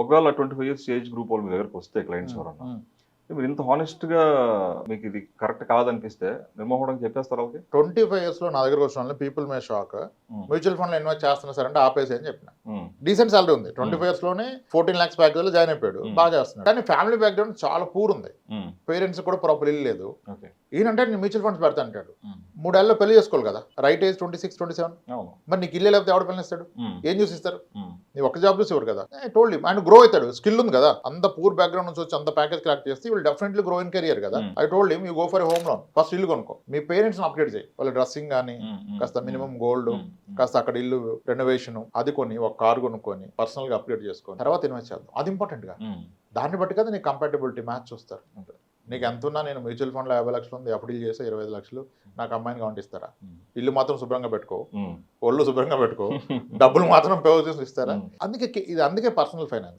ఒకవేళ 25 years age group వాళ్ళు మీ దగ్గరకు వస్తే క్లయింట్స్ ఎవరన్నా, మీరు ఇంత హానెస్ట్గా మీకు ఇది కరెక్ట్ కాదనిపిస్తే నిర్మోహంగా చెప్పేస్తారు వాళ్ళకి? 25 years లో నా దగ్గరకు వచ్చిన people may shock. Mutual fund లో ఇన్వెస్ట్ చేస్తున్నా సార్ అంటే ఆపేసి అని చెప్పిన. డీసెంట్ సాలరీ ఉంది, 25 years లోనే 14 lakhs ప్యాకేజ్ లో జాయిన్ అయిపోయాడు, బాగా చేస్తున్నాడు. కానీ ఫ్యామిలీ బ్యాక్గ్రౌండ్ చాలా పూర్ ఉంది, పేరెంట్స్ కూడా ప్రాపర్ ఇల్లు లేదు. ఈయనంటే నేను మ్యూచువల్ ఫండ్స్ పెడతా అంటాడు. 3 ఏళ్ళలో పెళ్లి చేసుకోవాలి కదా, రైట్ ఏజ్ 26, 27. మరి నీకు ఇల్లే లేకపోతే ఎవడ పెళ్లి ఇస్తాడు, ఏం చూసి ఇస్తారు? నీ ఒక్క జాబ్ చూసి ఇవ్వరు కదా. టోల్డ్ ఆయన గ్రో అవుతాడు, స్కిల్ ఉంది కదా, అంత పూర్ బ్యాక్గ్రౌండ్ నుంచి వచ్చి అంత ప్యాకేజ్ క్రాక్ చేస్తే will definitely grow in career కదా. I told him you go for a home loan, first ఇల్లు కొనుక్కో, మీ పేరెంట్స్ అప్గ్రేడ్ చేయి, వాళ్ళ డ్రెస్సింగ్ కానీ కాస్త మినిమం గోల్డ్, కాస్త అక్కడ ఇల్లు రెనోవేషన్ అది కొని, ఒక కార్ కొనుక్కొని పర్సనల్ గా అప్గ్రేడ్ చేసుకొని తర్వాత ఇన్వెస్ట్ చేద్దాం. అది ఇంపార్టెంట్ గా. దాన్ని బట్టి కదా నీకు కంపాటబిలిటీ మ్యాచ్ చూస్తారు. నీకు ఎంత ఉన్నా నేను మ్యూచువల్ ఫండ్ లో 50 లక్షలు ఉంది, అప్పుడు ఇల్లు చేస్తే 25 లక్షలు నాకు అమ్మాయిని కావంటి ఇస్తారా? ఇల్లు మాత్రం శుభ్రంగా పెట్టుకో, ఒళ్ళు శుభ్రంగా పెట్టుకో, డబ్బులు మాత్రం ఉపయోగం చేసి ఇస్తారా? అందుకే ఇది, అందుకే పర్సనల్ ఫైనాన్స్.